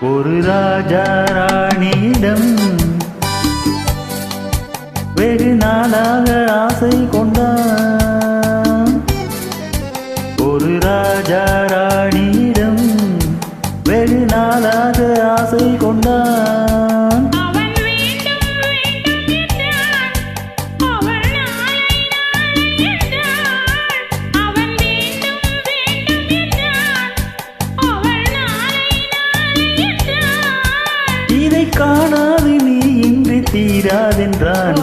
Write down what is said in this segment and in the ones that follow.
ஒரு ராஜா ராணியிடம் வெகு நாளாக ஆசை கொண்டான். ஒரு ராஜா ராணியிடம் வெகு நாளாக ஆசை கொண்டான். இதை காணாது நீ இன்றி தீராதென்றான்.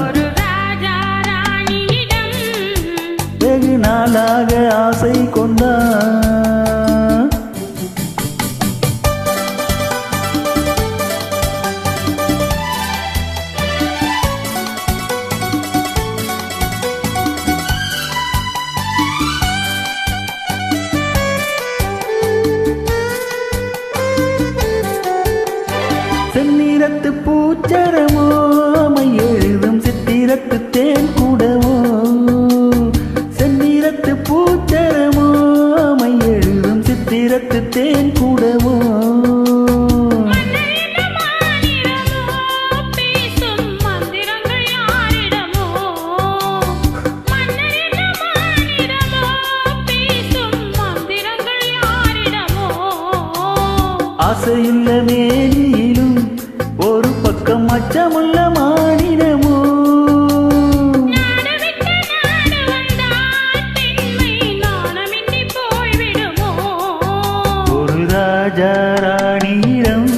வெகு நாளாக ஆசை கொண்டான். செந்நிறத்து பூச்சரமோ மை எழுதும் சித்திரத்து தேன் கூடவோ. செந்நிறத்து பூச்சரமோ மை எழுதும் சித்திரத்து தேன் கூடவோ. ஆசையுள்ள மேனியிலும் ஒரு பக்கம் அச்சமுள்ள மானிடமோ. ஒரு ராஜா ராணியிடம்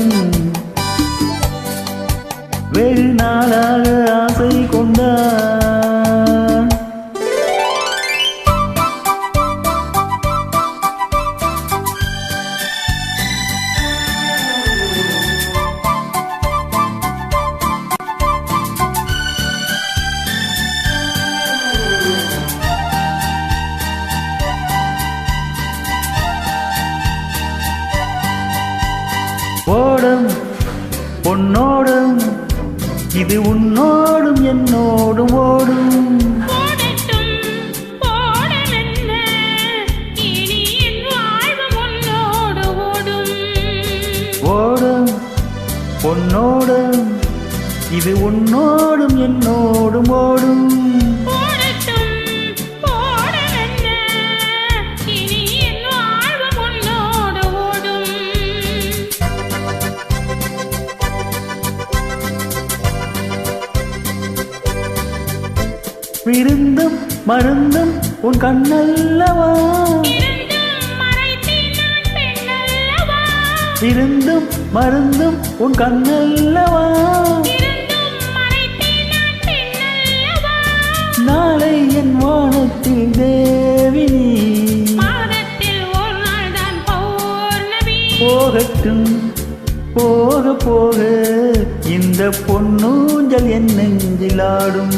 வெகு நாளாக ஆசை கொண்டான். ஓடும் பொன்னோடும் இது உன்னோடும் என்னோடும் ஓடும். ஓடும் பொன்னோடும் இது உன்னோடும் என்னோடும் ஓடும். விருந்தும் மருந்தும் உன் கண்ணல்லவா. விருந்தும் மருந்தும் உன் கண்ணல்லவா. நாளை என் வானத்தில் தேவினி போகட்டும் போக போக இந்த பொன்னூஞ்சல் என் நெஞ்சிலாடும்.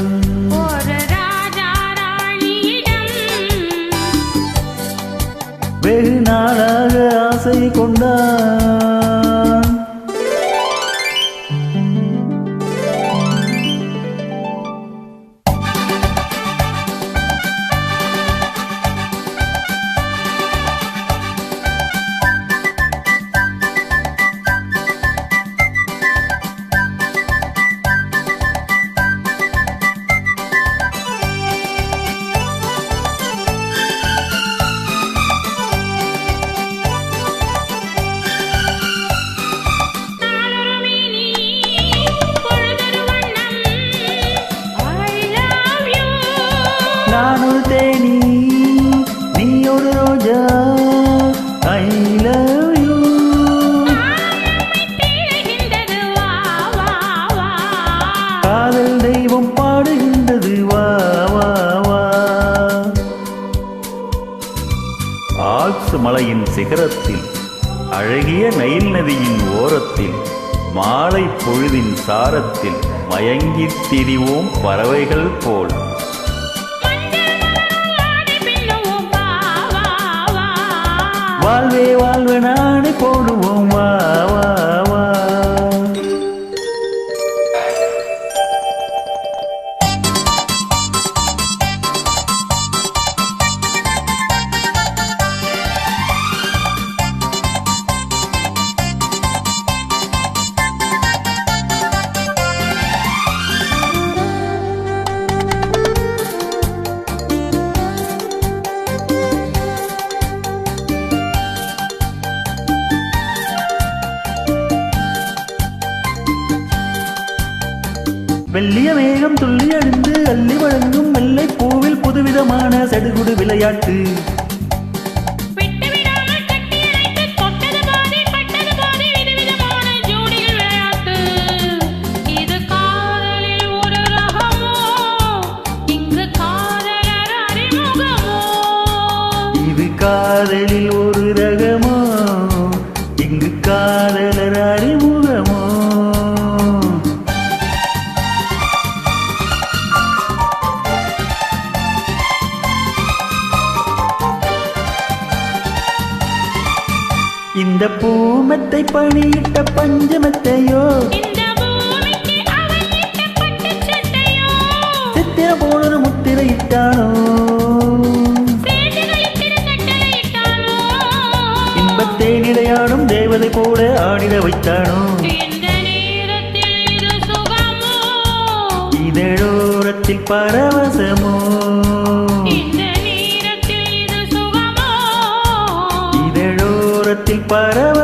வெகு நாளாக ஆசை கொண்டான். நான் ஒரு தேனி நீ ஒரு ரோஜா. I love you. காதல் தெய்வம் பாடுகின்றது வா வா வா. ஆல்ப்ஸ் மலையின் சிகரத்தில் அழகிய நைல் நதியின் ஓரத்தில் மாலை பொழுதின் சாரத்தில் மயங்கித் திரிவோம் பறவைகள் போல். வாழ்வே வாழ்வே நாடு போடுவோம் வா வா வா. வெள்ளிய மேகம் துள்ளி அழிந்து அள்ளி வழங்கும் வெள்ளை பூவில் புதுவிதமான சடுகுடு விளையாட்டு. காதலில் ஒரு ரகமோ, இங்கு காதலர் அறிமுகமோ. இந்த பூமத்தை பணியிட்ட பஞ்சமத்தையோ, சித்திர போனொரு முத்திரையிட்டானோ, தேனிடையாடும் தேவதை போல ஆடிட வைத்தானோ. இதழோரத்தில் பரவசமோ, இதழோரத்தில் பரவ